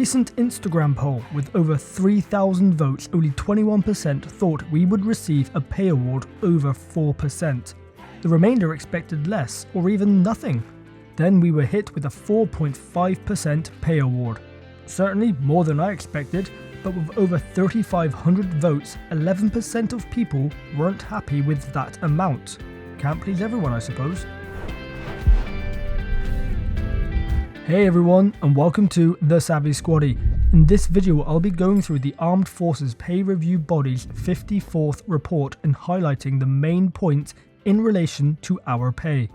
recent Instagram poll with over 3,000 votes, only 21% thought we would receive a pay award over 4%. The remainder expected less or even nothing. Then we were hit with a 4.5% pay award. Certainly more than I expected, but with over 3,500 votes, 11% of people weren't happy with that amount. Can't please everyone, I suppose. Hey everyone, and welcome to The Savvy Squaddy. In this video I'll be going through the Armed Forces Pay Review Body's 54th report and highlighting the main points in relation to our pay.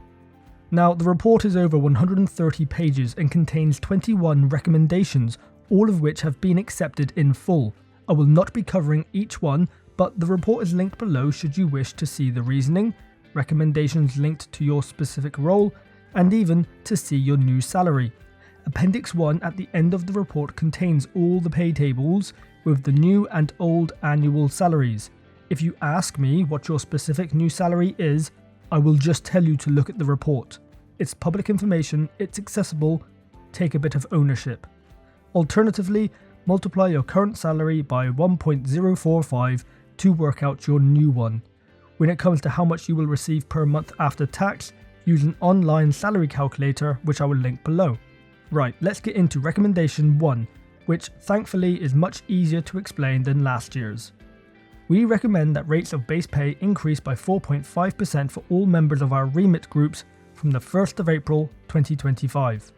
Now, the report is over 130 pages and contains 21 recommendations, all of which have been accepted in full. I will not be covering each one, but the report is linked below should you wish to see the reasoning, recommendations linked to your specific role, and even to see your new salary. Appendix 1 at the end of the report contains all the pay tables with the new and old annual salaries. If you ask me what your specific new salary is, I will just tell you to look at the report. It's public information, it's accessible, take a bit of ownership. Alternatively, multiply your current salary by 1.045 to work out your new one. When it comes to how much you will receive per month after tax, use an online salary calculator, which I will link below. Right, let's get into recommendation 1, which thankfully is much easier to explain than last year's. We recommend that rates of base pay increase by 4.5% for all members of our remit groups from the 1st of April 2025.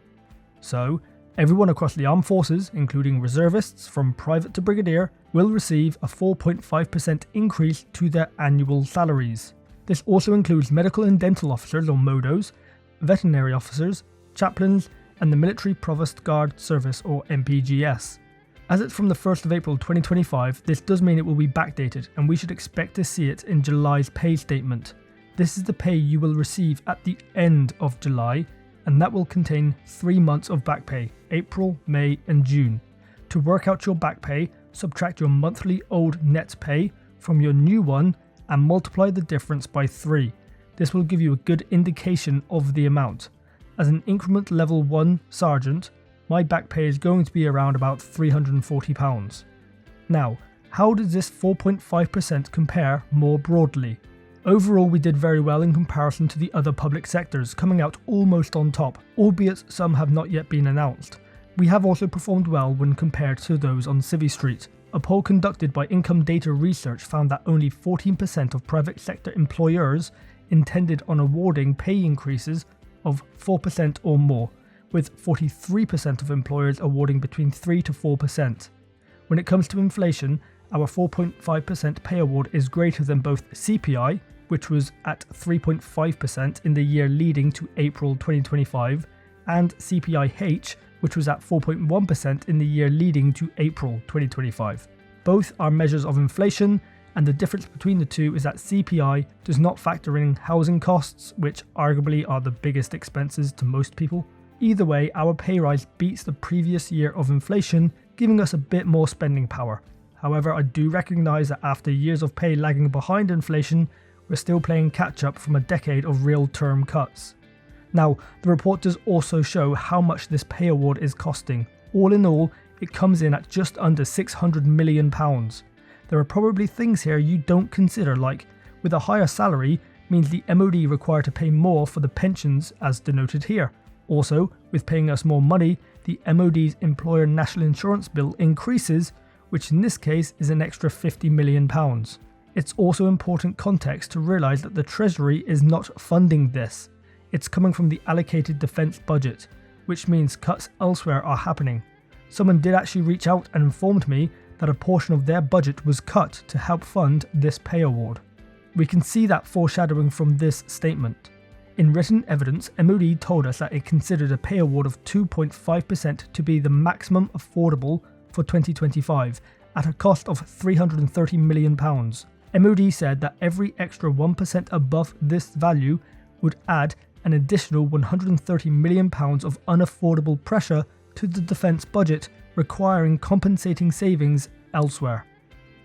So, everyone across the armed forces, including reservists from private to brigadier, will receive a 4.5% increase to their annual salaries. This also includes medical and dental officers or MODOs, veterinary officers, chaplains, and the Military Provost Guard Service or MPGS. As it's from the 1st of April 2025, this does mean it will be backdated and we should expect to see it in July's pay statement. This is the pay you will receive at the end of July, and that will contain 3 months of back pay, April, May and June. To work out your back pay, subtract your monthly old net pay from your new one and multiply the difference by 3. This will give you a good indication of the amount. As an increment level 1 sergeant, my back pay is going to be around about £340. Now, how does this 4.5% compare more broadly? Overall, we did very well in comparison to the other public sectors, coming out almost on top, albeit some have not yet been announced. We have also performed well when compared to those on Civvy Street. A poll conducted by Income Data Research found that only 14% of private sector employers intended on awarding pay increases of 4% or more, with 43% of employers awarding between 3 to 4%. When it comes to inflation, our 4.5% pay award is greater than both CPI, which was at 3.5% in the year leading to April 2025, and CPIH, which was at 4.1% in the year leading to April 2025. Both are measures of inflation, and the difference between the two is that CPI does not factor in housing costs, which arguably are the biggest expenses to most people. Either way, our pay rise beats the previous year of inflation, giving us a bit more spending power. However, I do recognise that after years of pay lagging behind inflation, we're still playing catch up from a decade of real term cuts. Now, the report does also show how much this pay award is costing. All in all, it comes in at just under £600 million. There are probably things here you don't consider, like, with a higher salary means the MOD require to pay more for the pensions as denoted here. Also, with paying us more money, the MOD's employer national insurance bill increases, which in this case is an extra £50 million. It's also important context to realise that the Treasury is not funding this. It's coming from the allocated defence budget, which means cuts elsewhere are happening. Someone did actually reach out and informed me that a portion of their budget was cut to help fund this pay award. We can see that foreshadowing from this statement. In written evidence, MOD told us that it considered a pay award of 2.5% to be the maximum affordable for 2025 at a cost of £330 million. MOD said that every extra 1% above this value would add an additional £130 million of unaffordable pressure to the defence budget, requiring compensating savings elsewhere.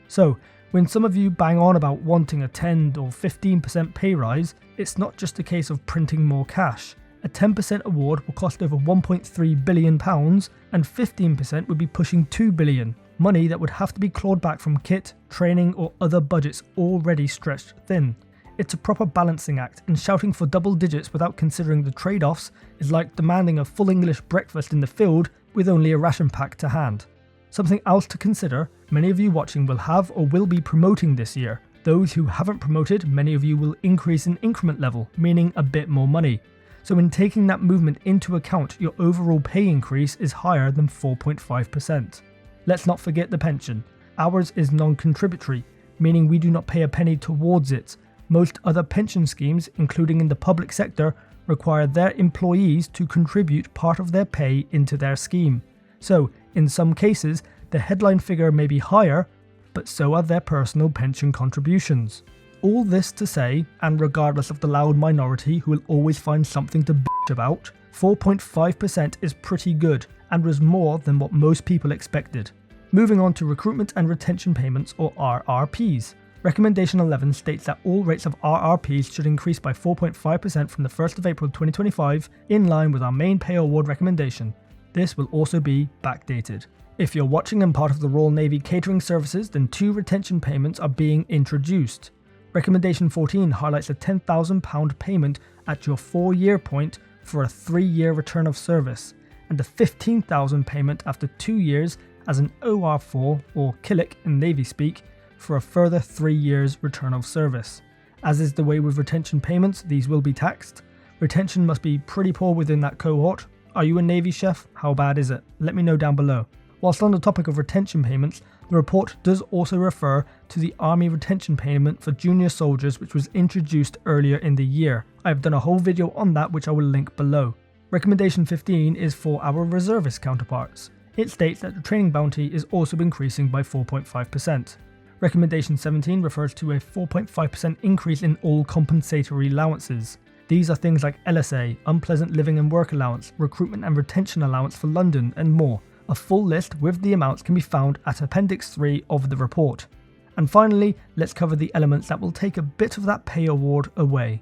So, when some of you bang on about wanting a 10 or 15% pay rise, it's not just a case of printing more cash. A 10% award will cost over £1.3 billion, and 15% would be pushing £2 billion, money that would have to be clawed back from kit, training or other budgets already stretched thin. It's a proper balancing act, and shouting for double digits without considering the trade-offs is like demanding a full English breakfast in the field with only a ration pack to hand. Something else to consider, many of you watching will have or will be promoting this year. Those who haven't promoted, many of you will increase in increment level, meaning a bit more money. So in taking that movement into account, your overall pay increase is higher than 4.5%. Let's not forget the pension. Ours is non-contributory, meaning we do not pay a penny towards it. Most other pension schemes, including in the public sector, require their employees to contribute part of their pay into their scheme. So, in some cases, the headline figure may be higher, but so are their personal pension contributions. All this to say, and regardless of the loud minority who will always find something to bitch about, 4.5% is pretty good, and was more than what most people expected. Moving on to Recruitment and Retention Payments, or RRPs. Recommendation 11 states that all rates of RRPs should increase by 4.5% from the 1st of April 2025, in line with our main pay award recommendation. This will also be backdated. If you're watching and part of the Royal Navy catering services, then 2 retention payments are being introduced. Recommendation 14 highlights a £10,000 payment at your 4-year point for a 3-year return of service, and a £15,000 payment after 2 years as an OR4, or KILIC in Navy speak, for a further 3 years return of service. As is the way with retention payments, these will be taxed. Retention must be pretty poor within that cohort. Are you a Navy chef? How bad is it? Let me know down below. Whilst on the topic of retention payments, the report does also refer to the Army retention payment for junior soldiers, which was introduced earlier in the year. I have done a whole video on that, which I will link below. Recommendation 15 is for our reservist counterparts. It states that the training bounty is also increasing by 4.5%. Recommendation 17 refers to a 4.5% increase in all compensatory allowances. These are things like LSA, Unpleasant Living and Work Allowance, Recruitment and Retention Allowance for London, and more. A full list with the amounts can be found at Appendix 3 of the report. And finally, let's cover the elements that will take a bit of that pay award away.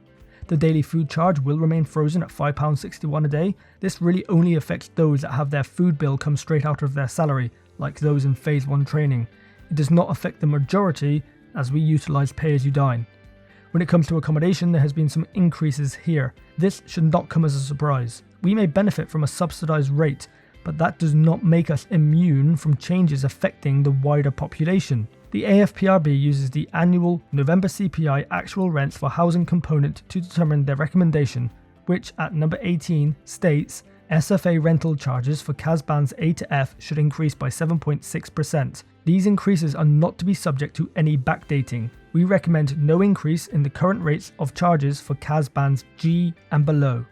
The daily food charge will remain frozen at £5.61 a day. This really only affects those that have their food bill come straight out of their salary, like those in Phase 1 training. It does not affect the majority, as we utilise pay as you dine. When it comes to accommodation, there has been some increases here. This should not come as a surprise. We may benefit from a subsidised rate, but that does not make us immune from changes affecting the wider population. The AFPRB uses the annual November CPI actual rents for housing component to determine their recommendation, which at number 18 states SFA rental charges for CAS bands A to F should increase by 7.6%. These increases are not to be subject to any backdating. We recommend no increase in the current rates of charges for CAS bands G and below.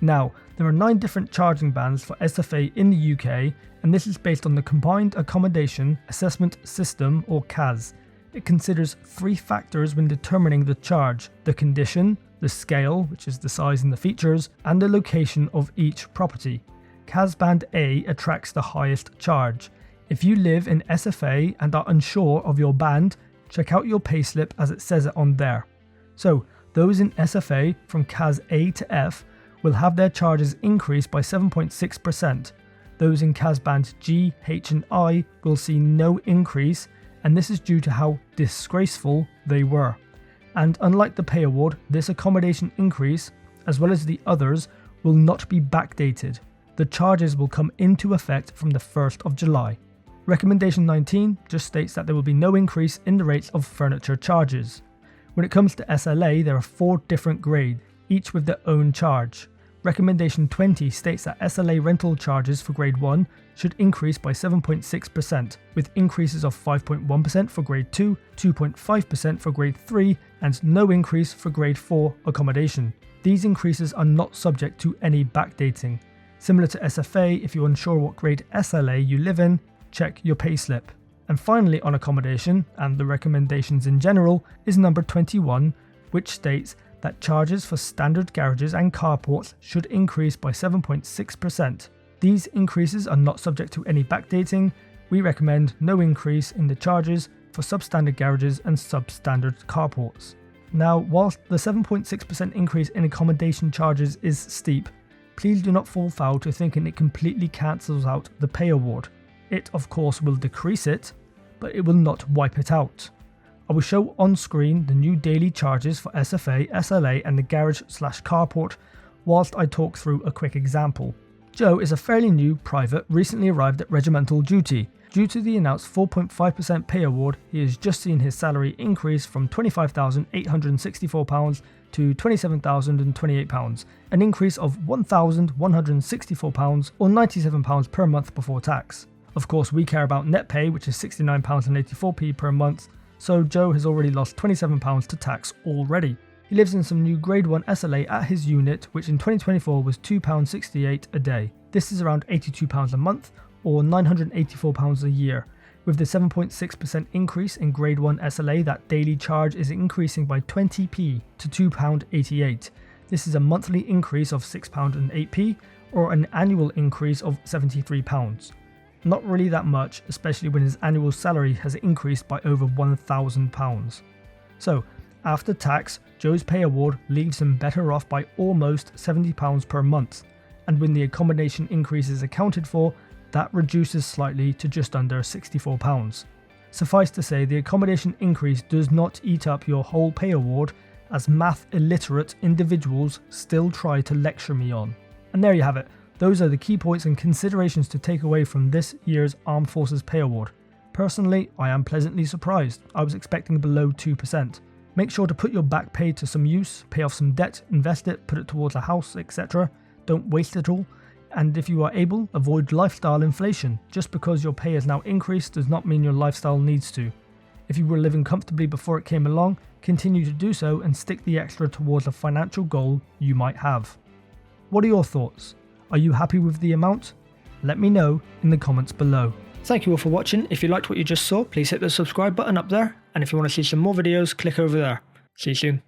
Now, there are 9 different charging bands for SFA in the UK, and this is based on the Combined Accommodation Assessment System, or CAS. It considers 3 factors when determining the charge: the condition, the scale, which is the size and the features, and the location of each property. CAS band A attracts the highest charge. If you live in SFA and are unsure of your band, check out your payslip as it says it on there. So, those in SFA from CAS A to F will have their charges increased by 7.6%. Those in CAS bands G, H and I will see no increase, and this is due to how disgraceful they were. And unlike the pay award, this accommodation increase, as well as the others, will not be backdated. The charges will come into effect from the 1st of July. Recommendation 19 just states that there will be no increase in the rates of furniture charges. When it comes to SLA, there are 4 different grades, each with their own charge. Recommendation 20 states that SLA rental charges for Grade 1 should increase by 7.6%, with increases of 5.1% for Grade 2, 2.5% for Grade 3, and no increase for Grade 4 accommodation. These increases are not subject to any backdating. Similar to SFA, if you're unsure what grade SLA you live in, check your payslip. And finally, on accommodation, and the recommendations in general, is number 21, which states that charges for standard garages and carports should increase by 7.6%. These increases are not subject to any backdating. We recommend no increase in the charges for substandard garages and substandard carports. Now, whilst the 7.6% increase in accommodation charges is steep, please do not fall foul to thinking it completely cancels out the pay award. It of course will decrease it, but it will not wipe it out. I will show on screen the new daily charges for SFA, SLA and the garage/carport whilst I talk through a quick example. Joe is a fairly new private, recently arrived at regimental duty. Due to the announced 4.5% pay award, he has just seen his salary increase from £25,864 to £27,028, an increase of £1,164 or £97 per month before tax. Of course, we care about net pay, which is £69.84 per month, so Joe has already lost £27 to tax already. He lives in some new Grade 1 SLA at his unit, which in 2024 was £2.68 a day. This is around £82 a month, or £984 a year. With the 7.6% increase in Grade 1 SLA, that daily charge is increasing by 20p to £2.88. This is a monthly increase of £6.08, or an annual increase of £73. Not really that much, especially when his annual salary has increased by over £1,000. So, after tax, Joe's pay award leaves him better off by almost £70 per month, and when the accommodation increase is accounted for, that reduces slightly to just under £64. Suffice to say, the accommodation increase does not eat up your whole pay award, as math illiterate individuals still try to lecture me on. And there you have it. Those are the key points and considerations to take away from this year's Armed Forces pay award. Personally, I am pleasantly surprised. I was expecting below 2%. Make sure to put your back pay to some use, pay off some debt, invest it, put it towards a house, etc. Don't waste it all. And if you are able, avoid lifestyle inflation. Just because your pay has now increased does not mean your lifestyle needs to. If you were living comfortably before it came along, continue to do so and stick the extra towards a financial goal you might have. What are your thoughts? Are you happy with the amount? Let me know in the comments below. Thank you all for watching. If you liked what you just saw, please hit the subscribe button up there. And if you want to see some more videos, click over there. See you soon.